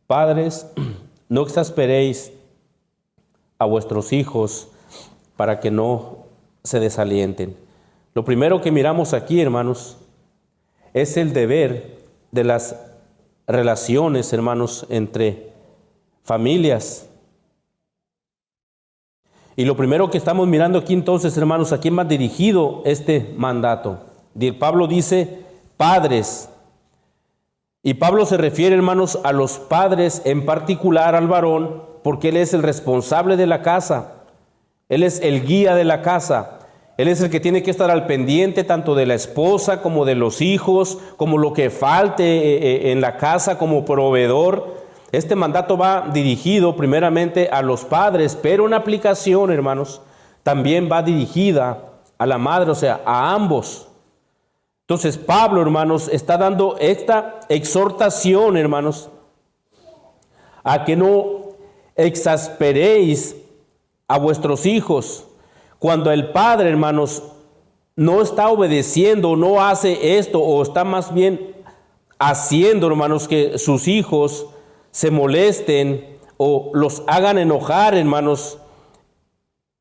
Padres, no exasperéis a vuestros hijos para que no se desalienten. Lo primero que miramos aquí, hermanos, es el deber de las relaciones, hermanos, entre familias. Y lo primero que estamos mirando aquí entonces, hermanos, ¿a quién va dirigido este mandato? Pablo dice, padres. Y Pablo se refiere, hermanos, a los padres, en particular al varón, porque él es el responsable de la casa. Él es el guía de la casa. Él es el que tiene que estar al pendiente tanto de la esposa como de los hijos, como lo que falte en la casa como proveedor. Este mandato va dirigido primeramente a los padres, pero en aplicación, hermanos, también va dirigida a la madre, o sea, a ambos. Entonces Pablo, hermanos, está dando esta exhortación, hermanos, a que no exasperéis a vuestros hijos. Cuando el padre, hermanos, no está obedeciendo, no hace esto, o está más bien haciendo, hermanos, que sus hijos se molesten o los hagan enojar, hermanos,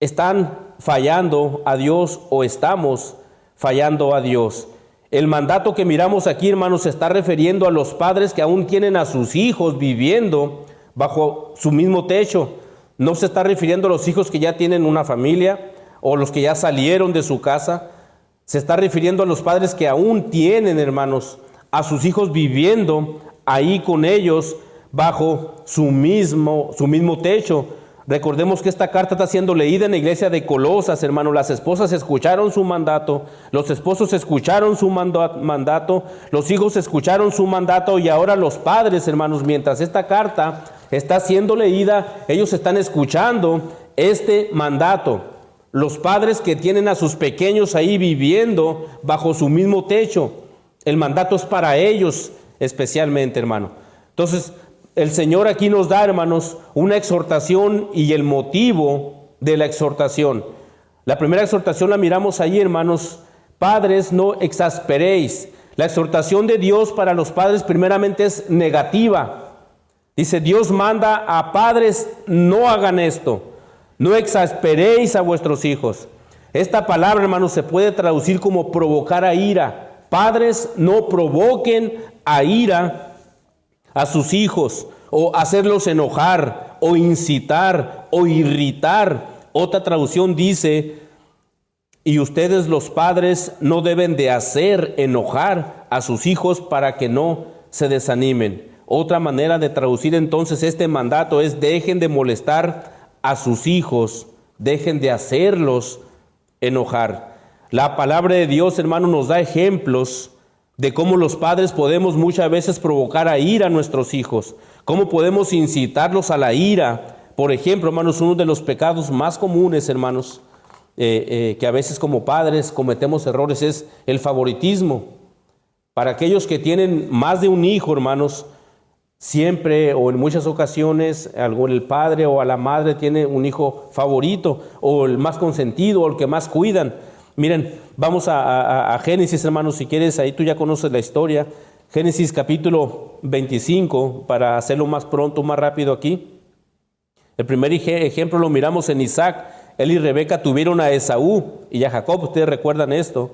están fallando a Dios o estamos fallando a Dios. El mandato que miramos aquí, hermanos, se está refiriendo a los padres que aún tienen a sus hijos viviendo bajo su mismo techo. No se está refiriendo a los hijos que ya tienen una familia o los que ya salieron de su casa. Se está refiriendo a los padres que aún tienen, hermanos, a sus hijos viviendo ahí con ellos bajo su mismo techo. Recordemos que esta carta está siendo leída en la iglesia de Colosas, hermanos. Las esposas escucharon su mandato, los esposos escucharon su mandato, los hijos escucharon su mandato y ahora los padres, hermanos, mientras esta carta está siendo leída, ellos están escuchando este mandato. Los padres que tienen a sus pequeños ahí viviendo bajo su mismo techo, el mandato es para ellos especialmente, hermano. Entonces, el Señor aquí nos da, hermanos, una exhortación y el motivo de la exhortación. La primera exhortación la miramos ahí, hermanos. Padres, no exasperéis. La exhortación de Dios para los padres primeramente es negativa. Dice, Dios manda a padres, no hagan esto. No exasperéis a vuestros hijos. Esta palabra, hermanos, se puede traducir como provocar a ira. Padres, no provoquen a ira a sus hijos, o hacerlos enojar, o incitar, o irritar. Otra traducción dice, y ustedes los padres no deben de hacer enojar a sus hijos para que no se desanimen. Otra manera de traducir entonces este mandato es, dejen de molestar a sus hijos, dejen de hacerlos enojar. La palabra de Dios, hermano, nos da ejemplos de cómo los padres podemos muchas veces provocar a ira a nuestros hijos, cómo podemos incitarlos a la ira. Por ejemplo, hermanos, uno de los pecados más comunes, hermanos, que a veces como padres cometemos errores es el favoritismo. Para aquellos que tienen más de un hijo, hermanos, siempre o en muchas ocasiones el padre o a la madre tiene un hijo favorito, o el más consentido, o el que más cuidan. Miren, vamos a Génesis, hermanos, si quieres, ahí tú ya conoces la historia. Génesis capítulo 25, para hacerlo más pronto, más rápido aquí. El primer ejemplo lo miramos en Isaac. Él y Rebeca tuvieron a Esaú y a Jacob, ustedes recuerdan esto.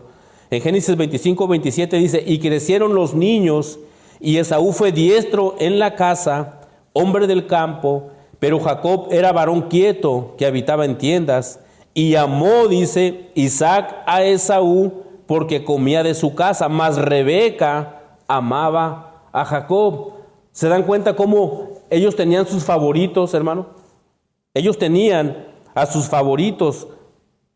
En Génesis 25, 27 dice, y crecieron los niños, y Esaú fue diestro en la casa, hombre del campo, pero Jacob era varón quieto, que habitaba en tiendas. Y amó, dice, Isaac a Esaú porque comía de su casa, mas Rebeca amaba a Jacob. ¿Se dan cuenta cómo ellos tenían sus favoritos, hermano? Ellos tenían a sus favoritos.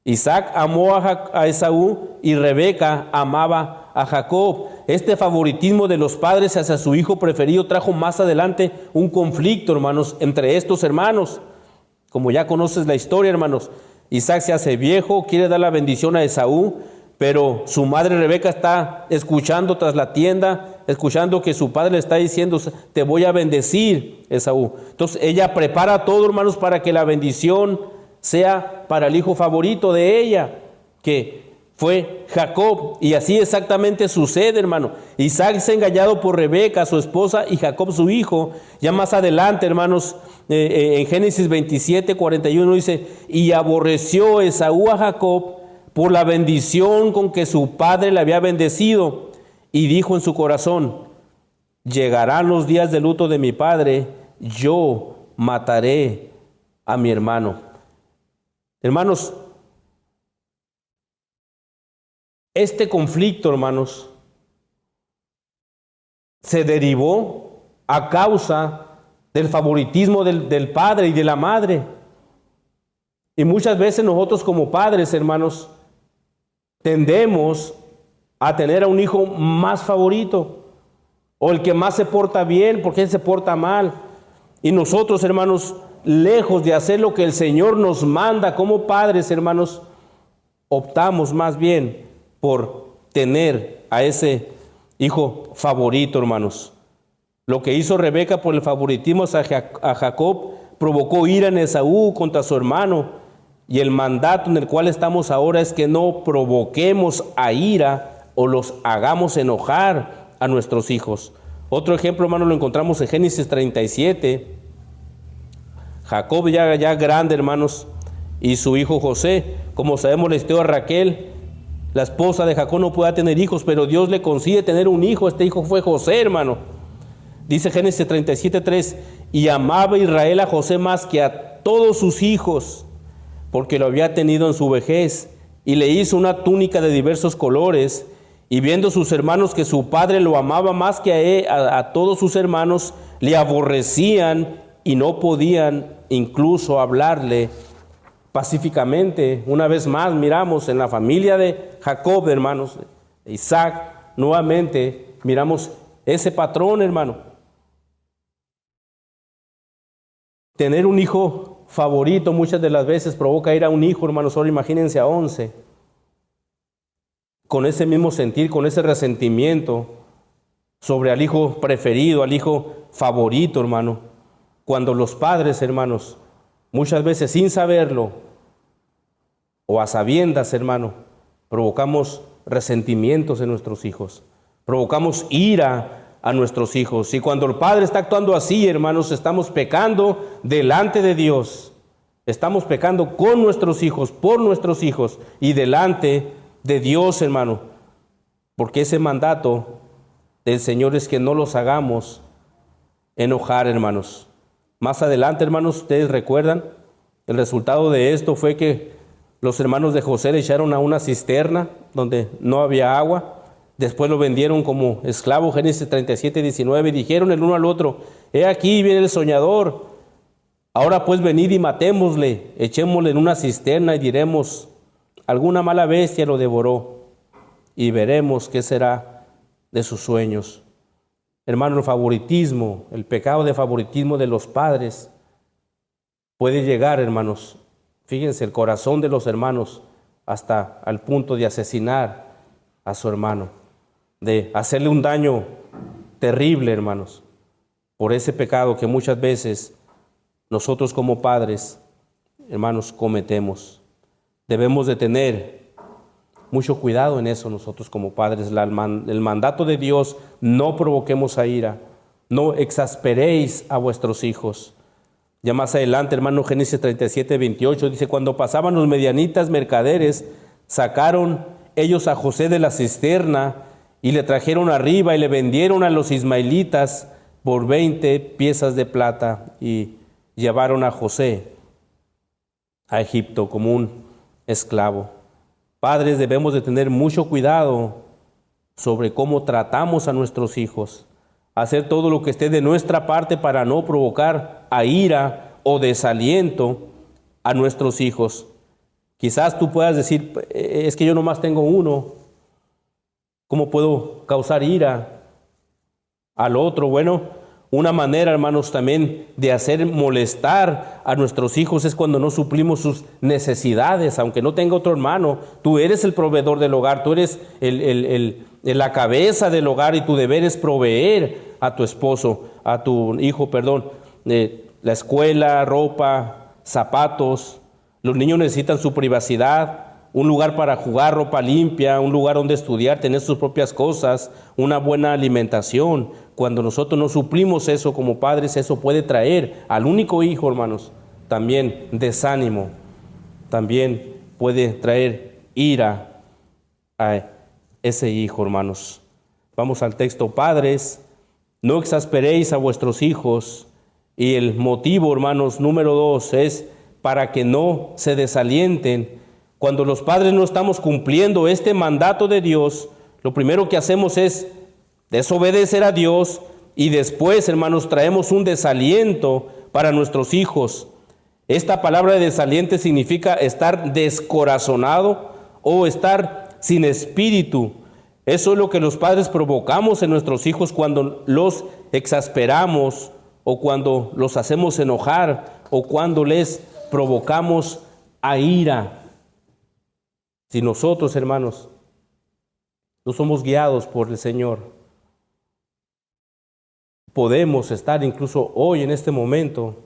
Isaac amó a Esaú y Rebeca amaba a Jacob. Este favoritismo de los padres hacia su hijo preferido trajo más adelante un conflicto, hermanos, entre estos hermanos. Como ya conoces la historia, hermanos, Isaac se hace viejo, quiere dar la bendición a Esaú, pero su madre Rebeca está escuchando tras la tienda, escuchando que su padre le está diciendo, te voy a bendecir, Esaú. Entonces ella prepara todo, hermanos, para que la bendición sea para el hijo favorito de ella, que fue Jacob. Y así exactamente sucede, hermano. Isaac es engañado por Rebeca, su esposa, y Jacob, su hijo. Ya más adelante, hermanos, en Génesis 27, 41 dice, y aborreció Esaú a Jacob por la bendición con que su padre le había bendecido. Y dijo en su corazón, llegarán los días de luto de mi padre, yo mataré a mi hermano. Hermanos, este conflicto, hermanos, se derivó a causa del favoritismo del padre y de la madre. Y muchas veces nosotros como padres, hermanos, tendemos a tener a un hijo más favorito, o el que más se porta bien porque él se porta mal. Y nosotros, hermanos, lejos de hacer lo que el Señor nos manda como padres, hermanos, optamos más bien por tener a ese hijo favorito, hermanos. Lo que hizo Rebeca por el favoritismo a Jacob provocó ira en Esaú contra su hermano. Y el mandato en el cual estamos ahora es que no provoquemos a ira o los hagamos enojar a nuestros hijos. Otro ejemplo, hermano, lo encontramos en Génesis 37. Jacob ya grande, hermanos, y su hijo José. Como sabemos la historia de Raquel, la esposa de Jacob, no podía tener hijos, pero Dios le concede tener un hijo. Este hijo fue José, hermano. Dice Génesis 37:3, y amaba Israel a José más que a todos sus hijos, porque lo había tenido en su vejez, y le hizo una túnica de diversos colores. Y viendo sus hermanos que su padre lo amaba más que a todos sus hermanos, le aborrecían y no podían incluso hablarle pacíficamente. Una vez más miramos en la familia de Jacob, hermanos, Isaac, nuevamente miramos ese patrón, hermano. Tener un hijo favorito muchas de las veces provoca ir a un hijo, hermanos, solo imagínense a 11, con ese mismo sentir, con ese resentimiento sobre al hijo preferido, al hijo favorito, hermano. Cuando los padres, hermanos, muchas veces sin saberlo o a sabiendas, hermano, provocamos resentimientos en nuestros hijos, provocamos ira a nuestros hijos. Y cuando el padre está actuando así, hermanos, estamos pecando delante de Dios. Estamos pecando con nuestros hijos, por nuestros hijos y delante de Dios, hermano. Porque ese mandato del Señor es que no los hagamos enojar, hermanos. Más adelante, hermanos, ustedes recuerdan, el resultado de esto fue que los hermanos de José le echaron a una cisterna donde no había agua. Después lo vendieron como esclavo, Génesis 37:19, y dijeron el uno al otro, he aquí viene el soñador, ahora pues venid y matémosle, echémosle en una cisterna y diremos, alguna mala bestia lo devoró, y veremos qué será de sus sueños. Hermano, el favoritismo, el pecado de favoritismo de los padres puede llegar, hermanos, fíjense, el corazón de los hermanos hasta al punto de asesinar a su hermano, de hacerle un daño terrible, hermanos, por ese pecado que muchas veces nosotros como padres, hermanos, cometemos. Debemos de tener mucho cuidado en eso nosotros como padres. El mandato de Dios, no provoquemos a ira, no exasperéis a vuestros hijos. Ya más adelante, hermano, Génesis 37:28 dice, cuando pasaban los medianitas mercaderes, sacaron ellos a José de la cisterna y le trajeron arriba y le vendieron a los ismaelitas por 20 piezas de plata y llevaron a José a Egipto como un esclavo. Padres, debemos de tener mucho cuidado sobre cómo tratamos a nuestros hijos, hacer todo lo que esté de nuestra parte para no provocar a ira o desaliento a nuestros hijos. Quizás tú puedas decir, es que yo nomás tengo uno, ¿cómo puedo causar ira al otro? Bueno, una manera, hermanos, también de hacer molestar a nuestros hijos es cuando no suplimos sus necesidades. Aunque no tenga otro hermano, tú eres el proveedor del hogar, tú eres la cabeza del hogar y tu deber es proveer a tu esposo, a tu hijo, la escuela, ropa, zapatos. Los niños necesitan su privacidad, un lugar para jugar, ropa limpia, un lugar donde estudiar, tener sus propias cosas, una buena alimentación. Cuando nosotros no suplimos eso como padres, eso puede traer al único hijo, hermanos, también desánimo, también puede traer ira a ese hijo, hermanos. Vamos al texto. Padres, no exasperéis a vuestros hijos. Y el motivo, hermanos, número 2, es para que no se desalienten. Cuando los padres no estamos cumpliendo este mandato de Dios, lo primero que hacemos es desobedecer a Dios y después, hermanos, traemos un desaliento para nuestros hijos. Esta palabra de desaliente significa estar descorazonado o estar sin espíritu. Eso es lo que los padres provocamos en nuestros hijos cuando los exasperamos o cuando los hacemos enojar o cuando les provocamos a ira. Si nosotros, hermanos, no somos guiados por el Señor, podemos estar incluso hoy en este momento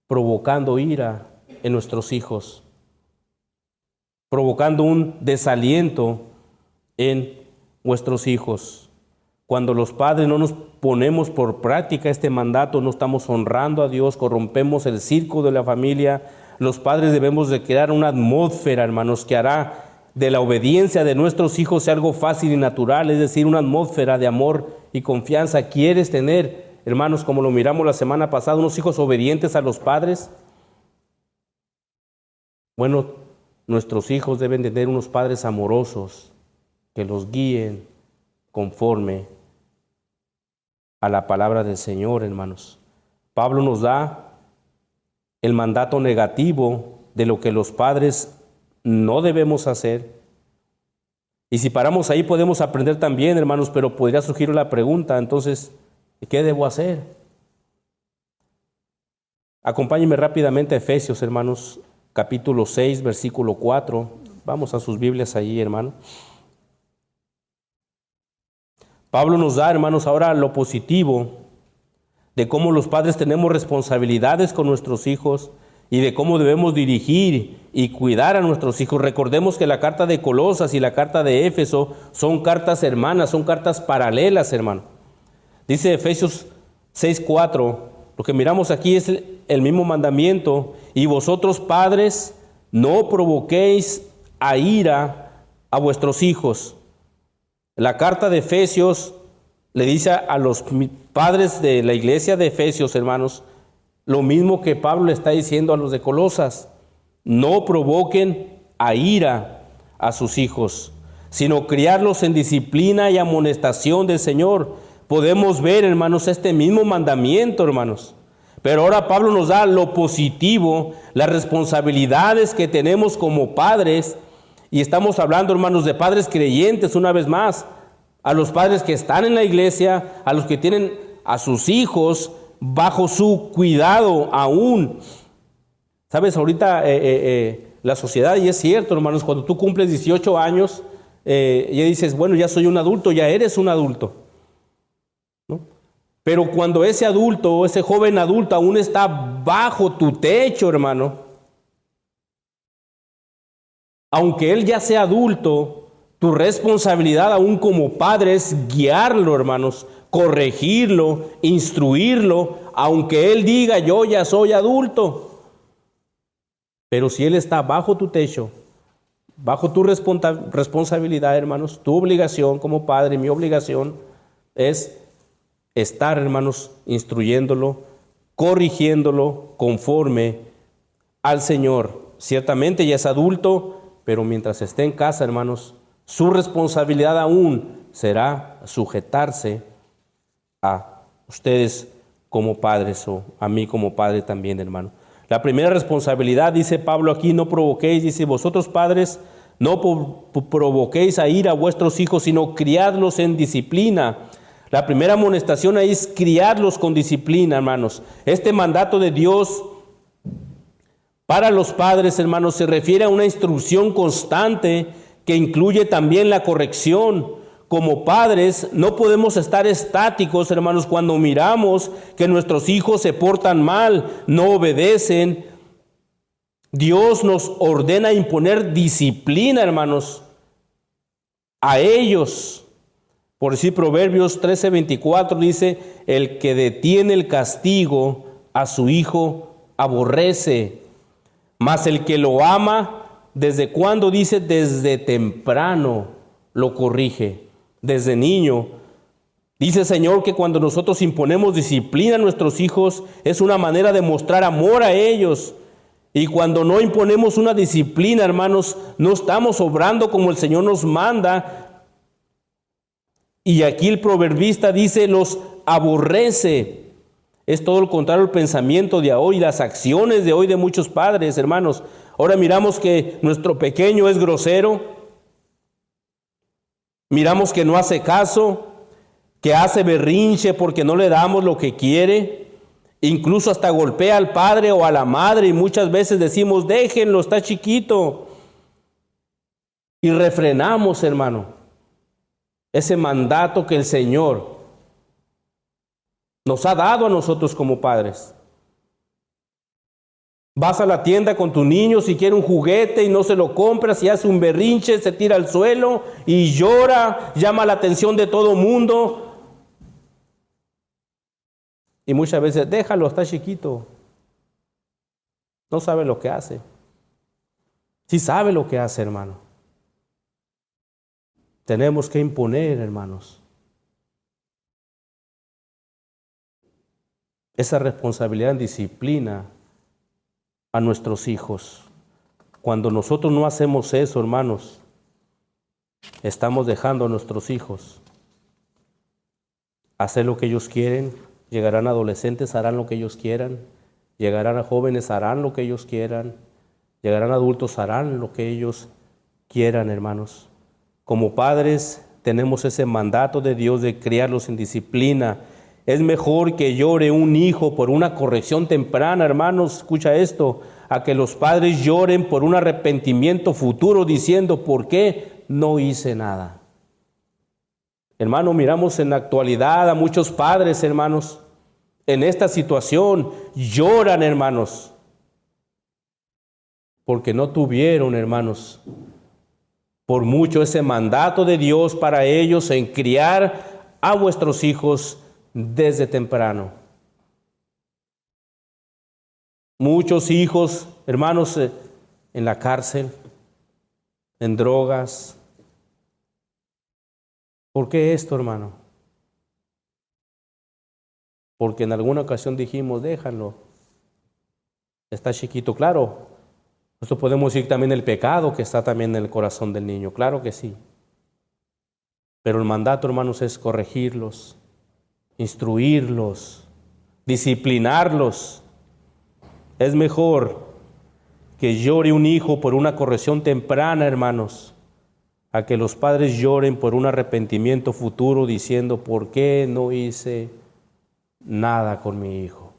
provocando ira en nuestros hijos, provocando un desaliento en nuestros hijos. Cuando los padres no nos ponemos por práctica este mandato, no estamos honrando a Dios, corrompemos el círculo de la familia. Los padres debemos de crear una atmósfera, hermanos, que hará de la obediencia de nuestros hijos sea algo fácil y natural, es decir, una atmósfera de amor y confianza. ¿Quieres tener, hermanos, como lo miramos la semana pasada, unos hijos obedientes a los padres? Bueno, nuestros hijos deben tener unos padres amorosos que los guíen conforme a la palabra del Señor, hermanos. Pablo nos da el mandato negativo de lo que los padres no debemos hacer. Y si paramos ahí podemos aprender también, hermanos, pero podría surgir la pregunta, entonces, ¿qué debo hacer? Acompáñenme rápidamente a Efesios, hermanos, capítulo 6, versículo 4. Vamos a sus Biblias allí, hermano. Pablo nos da, hermanos, ahora lo positivo de cómo los padres tenemos responsabilidades con nuestros hijos y de cómo debemos dirigir y cuidar a nuestros hijos. Recordemos que la carta de Colosas y la carta de Éfeso son cartas hermanas, son cartas paralelas, hermano. Dice Efesios 6:4, lo que miramos aquí es el mismo mandamiento. Y vosotros, padres, no provoquéis a ira a vuestros hijos. La carta de Efesios le dice a los padres de la iglesia de Efesios, hermanos, lo mismo que Pablo le está diciendo a los de Colosas. No provoquen a ira a sus hijos, sino criarlos en disciplina y amonestación del Señor. Podemos ver, hermanos, este mismo mandamiento, hermanos. Pero ahora Pablo nos da lo positivo, las responsabilidades que tenemos como padres. Y estamos hablando, hermanos, de padres creyentes una vez más, a los padres que están en la iglesia, a los que tienen a sus hijos bajo su cuidado aún. Sabes, ahorita la sociedad, y es cierto, hermanos, cuando tú cumples 18 años, ya dices, bueno, ya soy un adulto, ya eres un adulto, ¿no? Pero cuando ese adulto o ese joven adulto aún está bajo tu techo, hermano, aunque él ya sea adulto, tu responsabilidad aún como padre es guiarlo, hermanos, corregirlo, instruirlo, aunque él diga, yo ya soy adulto. Pero si él está bajo tu techo, bajo tu responsabilidad, hermanos, tu obligación como padre, mi obligación es estar, hermanos, instruyéndolo, corrigiéndolo conforme al Señor. Ciertamente ya es adulto, pero mientras esté en casa, hermanos, su responsabilidad aún será sujetarse a ustedes como padres o a mí como padre también, hermano. La primera responsabilidad, dice Pablo aquí, no provoquéis, dice, vosotros padres, no provoquéis a ira a vuestros hijos, sino criadlos en disciplina. La primera amonestación ahí es criarlos con disciplina, hermanos. Este mandato de Dios para los padres, hermanos, se refiere a una instrucción constante que incluye también la corrección. Como padres no podemos estar estáticos, hermanos, cuando miramos que nuestros hijos se portan mal, no obedecen. Dios nos ordena imponer disciplina, hermanos, a ellos. Por decir Proverbios 13:24 dice, el que detiene el castigo a su hijo aborrece, mas el que lo ama, ¿desde cuándo? Dice, desde temprano lo corrige, desde niño. Dice el Señor que cuando nosotros imponemos disciplina a nuestros hijos, es una manera de mostrar amor a ellos. Y cuando no imponemos una disciplina, hermanos, no estamos obrando como el Señor nos manda. Y aquí el proverbista dice, los aborrece. Es todo lo contrario al pensamiento de hoy, las acciones de hoy de muchos padres, hermanos. Ahora miramos que nuestro pequeño es grosero, miramos que no hace caso, que hace berrinche porque no le damos lo que quiere, incluso hasta golpea al padre o a la madre, y muchas veces decimos, déjenlo, está chiquito. Y refrenamos, hermano, ese mandato que el Señor nos ha dado a nosotros como padres. Vas a la tienda con tu niño, si quiere un juguete y no se lo compras y hace un berrinche, se tira al suelo y llora, llama la atención de todo mundo. Y muchas veces, déjalo, está chiquito. No sabe lo que hace. Sí sabe lo que hace, hermano. Tenemos que imponer, hermanos, esa responsabilidad en disciplina a nuestros hijos. Cuando nosotros no hacemos eso, hermanos, estamos dejando a nuestros hijos hacer lo que ellos quieren. Llegarán adolescentes, harán lo que ellos quieran. Llegarán a jóvenes, harán lo que ellos quieran. Llegarán adultos, harán lo que ellos quieran, hermanos. Como padres tenemos ese mandato de Dios de criarlos en disciplina. Es mejor que llore un hijo por una corrección temprana, hermanos, escucha esto, a que los padres lloren por un arrepentimiento futuro diciendo, ¿por qué no hice nada? Hermano, miramos en la actualidad a muchos padres, hermanos, en esta situación, lloran, hermanos, porque no tuvieron, hermanos, por mucho ese mandato de Dios para ellos en criar a vuestros hijos desde temprano. Muchos hijos, hermanos, en la cárcel, en drogas. ¿Por qué esto, hermano? Porque en alguna ocasión dijimos, déjalo, está chiquito. Claro, esto podemos decir también el pecado que está también en el corazón del niño, claro que sí. Pero el mandato, hermanos, es corregirlos, instruirlos, disciplinarlos. Es mejor que llore un hijo por una corrección temprana, hermanos, a que los padres lloren por un arrepentimiento futuro diciendo, ¿por qué no hice nada con mi hijo?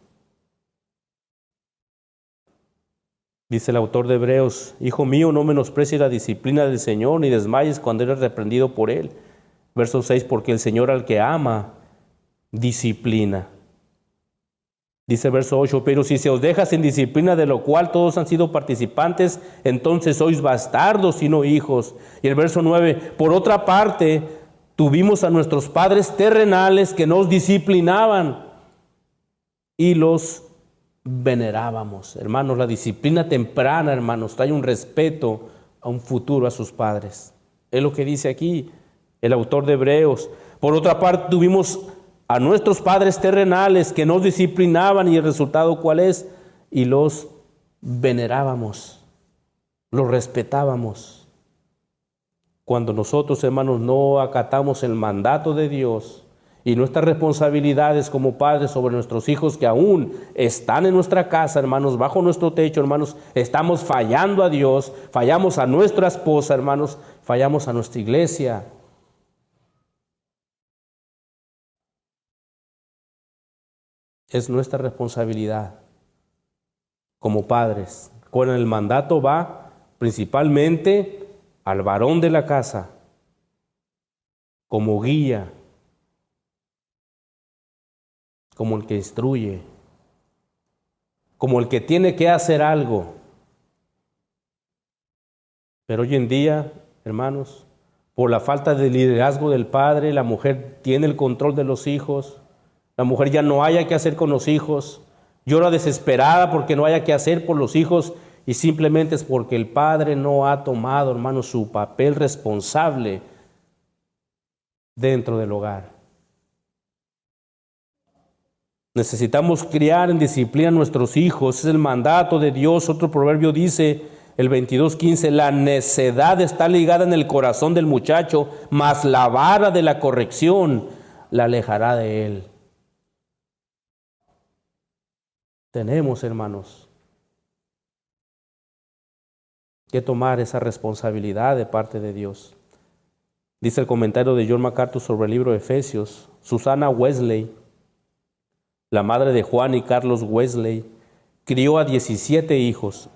Dice el autor de Hebreos, hijo mío, no menosprecies la disciplina del Señor, ni desmayes cuando eres reprendido por Él. Verso 6, porque el Señor al que ama, disciplina. Dice verso 8, pero si se os deja sin disciplina, de lo cual todos han sido participantes, entonces sois bastardos y no hijos. Y el verso 9, por otra parte, tuvimos a nuestros padres terrenales que nos disciplinaban y los venerábamos. Hermanos, la disciplina temprana, hermanos, trae un respeto a un futuro a sus padres. Es lo que dice aquí el autor de Hebreos. Por otra parte, tuvimos a nuestros padres terrenales que nos disciplinaban, y el resultado ¿cuál es? Y los venerábamos, los respetábamos. Cuando nosotros, hermanos, no acatamos el mandato de Dios y nuestras responsabilidades como padres sobre nuestros hijos que aún están en nuestra casa, hermanos, bajo nuestro techo, hermanos, estamos fallando a Dios, fallamos a nuestra esposa, hermanos, fallamos a nuestra iglesia. Es nuestra responsabilidad como padres. Con el mandato va principalmente al varón de la casa, como guía, como el que instruye, como el que tiene que hacer algo. Pero hoy en día, hermanos, por la falta de liderazgo del padre, la mujer tiene el control de los hijos. La mujer ya no haya qué hacer con los hijos. Llora desesperada porque no haya qué hacer por los hijos, y simplemente es porque el padre no ha tomado, hermanos, su papel responsable dentro del hogar. Necesitamos criar en disciplina a nuestros hijos. Es el mandato de Dios. Otro proverbio dice, el 22:15, la necedad está ligada en el corazón del muchacho, mas la vara de la corrección la alejará de él. Tenemos, hermanos, que tomar esa responsabilidad de parte de Dios. Dice el comentario de John MacArthur sobre el libro de Efesios, Susana Wesley, la madre de Juan y Carlos Wesley, crió a 17 hijos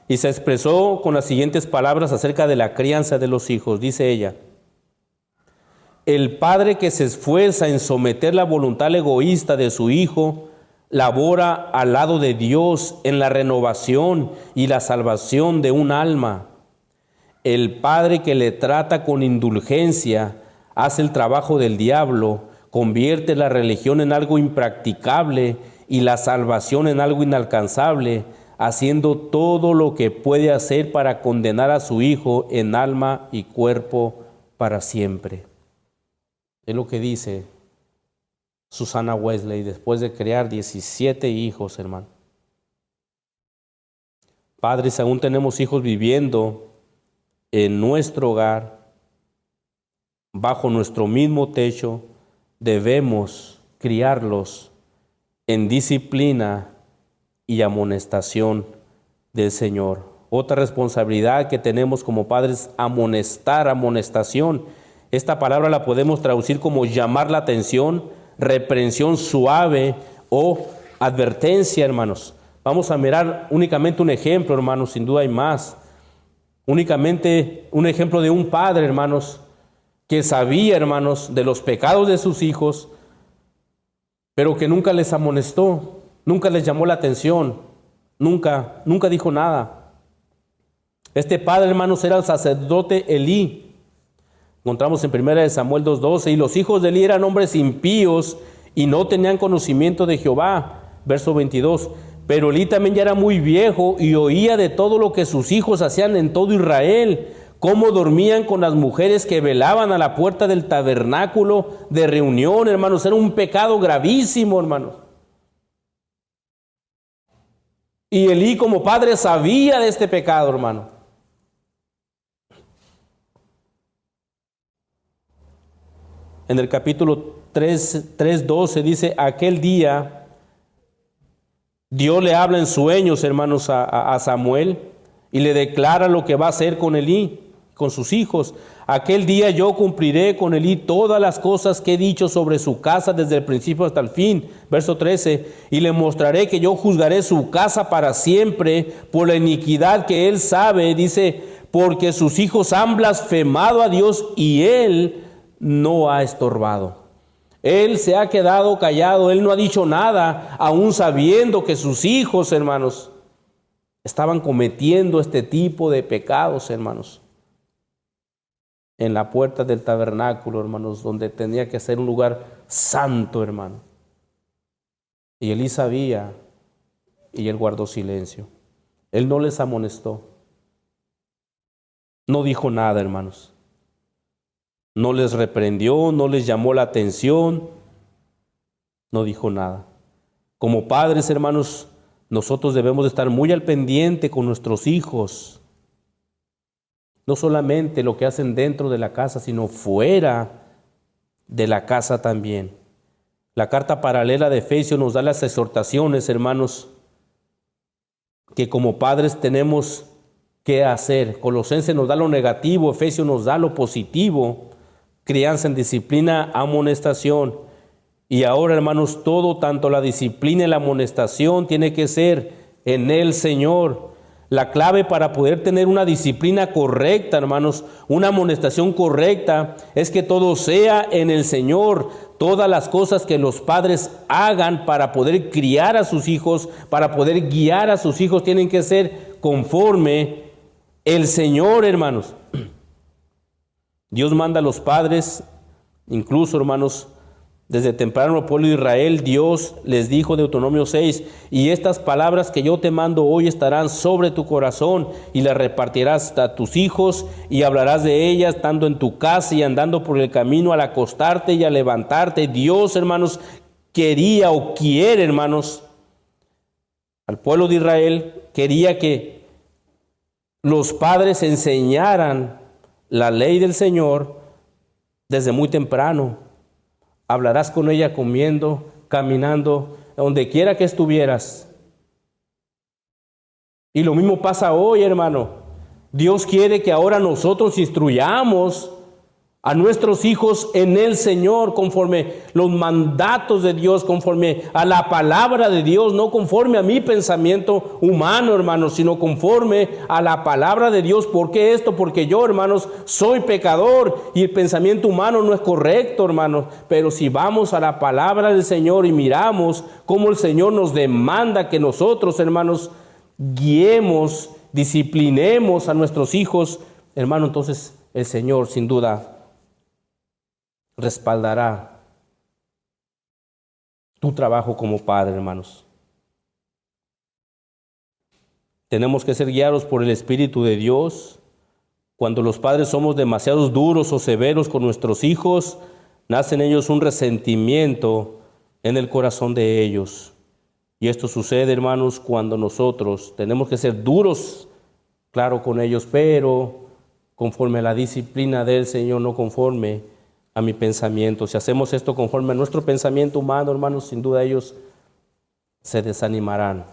y se expresó con las siguientes palabras acerca de la crianza de los hijos. Dice ella, el padre que se esfuerza en someter la voluntad egoísta de su hijo, labora al lado de Dios en la renovación y la salvación de un alma. El padre que le trata con indulgencia hace el trabajo del diablo, convierte la religión en algo impracticable y la salvación en algo inalcanzable, haciendo todo lo que puede hacer para condenar a su hijo en alma y cuerpo para siempre. Es lo que dice Susana Wesley después de crear 17 hijos, hermano. Padres, aún tenemos hijos viviendo en nuestro hogar, bajo nuestro mismo techo. Debemos criarlos en disciplina y amonestación del Señor. Otra responsabilidad que tenemos como padres, amonestar, amonestación. Esta palabra la podemos traducir como llamar la atención, reprensión suave o advertencia, hermanos. Vamos a mirar únicamente un ejemplo, hermanos, sin duda hay más. Únicamente un ejemplo de un padre, hermanos, que sabía, hermanos, de los pecados de sus hijos, pero que nunca les amonestó, nunca les llamó la atención, nunca dijo nada. Este padre, hermanos, era el sacerdote Elí. Encontramos en 1 Samuel 2:12, y los hijos de Elí eran hombres impíos y no tenían conocimiento de Jehová. Verso 22, pero Elí también ya era muy viejo y oía de todo lo que sus hijos hacían en todo Israel, cómo dormían con las mujeres que velaban a la puerta del tabernáculo de reunión, hermanos. Era un pecado gravísimo, hermanos. Y Elí como padre sabía de este pecado, hermano. En el capítulo 3:12 dice, aquel día Dios le habla en sueños, hermanos, a Samuel, y le declara lo que va a hacer con Elí, con sus hijos. Aquel día yo cumpliré con Elí todas las cosas que he dicho sobre su casa desde el principio hasta el fin. Verso 13, y le mostraré que yo juzgaré su casa para siempre por la iniquidad que él sabe. Dice, porque sus hijos han blasfemado a Dios y él no ha estorbado. Él se ha quedado callado, él no ha dicho nada, aún sabiendo que sus hijos, hermanos, estaban cometiendo este tipo de pecados, hermanos. En la puerta del tabernáculo, hermanos, donde tenía que ser un lugar santo, hermano. Y Elí sabía, y él guardó silencio. Él no les amonestó. No dijo nada, hermanos. No les reprendió, no les llamó la atención, no dijo nada. Como padres, hermanos, nosotros debemos de estar muy al pendiente con nuestros hijos. No solamente lo que hacen dentro de la casa, sino fuera de la casa también. La carta paralela de Efesios nos da las exhortaciones, hermanos, que como padres tenemos que hacer. Colosenses nos da lo negativo, Efesios nos da lo positivo. Crianza en disciplina, amonestación. Y ahora, hermanos, todo, tanto la disciplina y la amonestación, tiene que ser en el Señor. La clave para poder tener una disciplina correcta, hermanos, una amonestación correcta, es que todo sea en el Señor. Todas las cosas que los padres hagan para poder criar a sus hijos, para poder guiar a sus hijos, tienen que ser conforme El Señor, hermanos, Dios manda a los padres, incluso, hermanos, desde temprano al pueblo de Israel, Dios les dijo, Deuteronomio 6, y estas palabras que yo te mando hoy estarán sobre tu corazón y las repartirás a tus hijos y hablarás de ellas estando en tu casa y andando por el camino al acostarte y al levantarte. Dios, hermanos, quería o quiere, hermanos, al pueblo de Israel, quería que los padres enseñaran la ley del Señor desde muy temprano. Hablarás con ella comiendo, caminando, donde quiera que estuvieras. Y lo mismo pasa hoy, hermano. Dios quiere que ahora nosotros instruyamos a nuestros hijos en el Señor, conforme los mandatos de Dios, conforme a la palabra de Dios, no conforme a mi pensamiento humano, hermanos, sino conforme a la palabra de Dios. ¿Por qué esto? Porque yo, hermanos, soy pecador y el pensamiento humano no es correcto, hermanos. Pero si vamos a la palabra del Señor y miramos cómo el Señor nos demanda que nosotros, hermanos, guiemos, disciplinemos a nuestros hijos, hermano, entonces el Señor sin duda respaldará tu trabajo como padre, hermanos. Tenemos que ser guiados por el Espíritu de Dios. Cuando los padres somos demasiado duros o severos con nuestros hijos, nace en ellos un resentimiento en el corazón de ellos. Y esto sucede, hermanos, cuando nosotros tenemos que ser duros, claro, con ellos, pero conforme a la disciplina del Señor, no conforme a mi pensamiento. Si hacemos esto conforme a nuestro pensamiento humano, hermanos, sin duda ellos se desanimarán,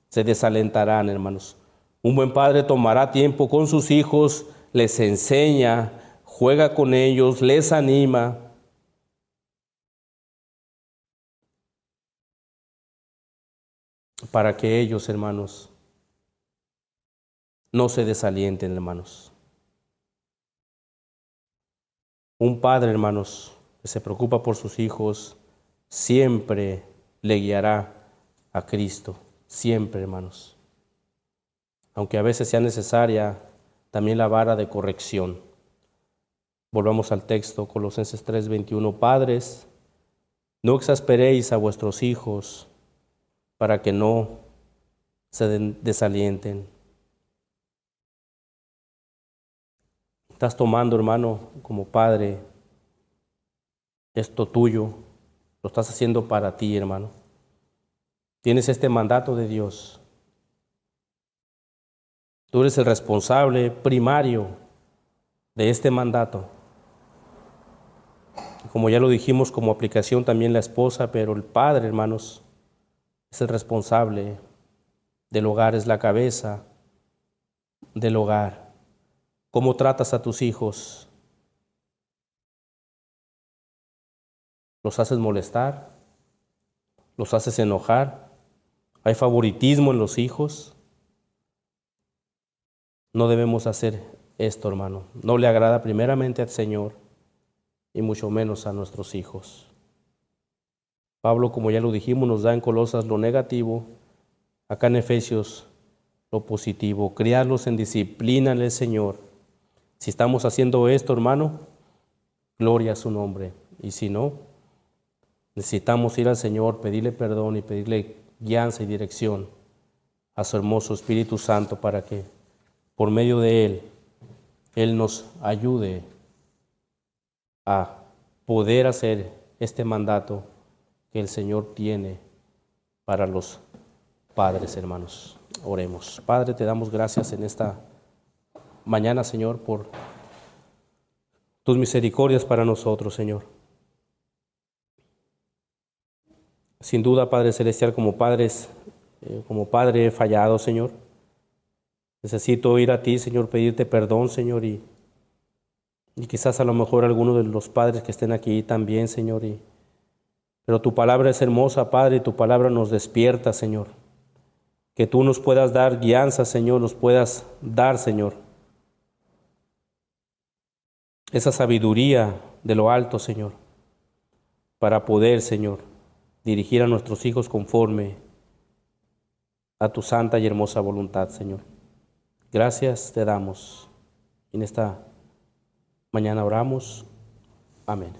se desalentarán, hermanos. Un buen padre tomará tiempo con sus hijos, les enseña, juega con ellos, les anima. Para que ellos, hermanos, no se desalienten, hermanos. Un padre, hermanos, que se preocupa por sus hijos, siempre le guiará a Cristo. Siempre, hermanos. Aunque a veces sea necesaria también la vara de corrección. Volvamos al texto, Colosenses 3:21. Padres, no exasperéis a vuestros hijos para que no se desalienten. Estás tomando, hermano, como padre, esto tuyo, lo estás haciendo para ti, hermano. Tienes este mandato de Dios. Tú eres el responsable primario de este mandato. Como ya lo dijimos, como aplicación también la esposa, pero el padre, hermanos, es el responsable del hogar, es la cabeza del hogar. ¿Cómo tratas a tus hijos? ¿Los haces molestar? ¿Los haces enojar? ¿Hay favoritismo en los hijos? No debemos hacer esto, hermano. No le agrada primeramente al Señor y mucho menos a nuestros hijos. Pablo, como ya lo dijimos, nos da en Colosas lo negativo, acá en Efesios lo positivo. Criarlos en disciplina en el Señor. Si estamos haciendo esto, hermano, gloria a su nombre. Y si no, necesitamos ir al Señor, pedirle perdón y pedirle guianza y dirección a su hermoso Espíritu Santo para que por medio de Él nos ayude a poder hacer este mandato que el Señor tiene para los padres, hermanos. Oremos. Padre, te damos gracias en esta mañana, Señor, por tus misericordias para nosotros, Señor. Sin duda, Padre Celestial, como Padre he fallado, Señor. Necesito ir a ti, Señor, pedirte perdón, Señor, y quizás a lo mejor algunos de los padres que estén aquí también, Señor. Pero tu palabra es hermosa, Padre, y tu palabra nos despierta, Señor. Que tú nos puedas dar guianza, Señor, nos puedas dar, Señor, esa sabiduría de lo alto, Señor, para poder, Señor, dirigir a nuestros hijos conforme a tu santa y hermosa voluntad, Señor. Gracias te damos. En esta mañana oramos. Amén.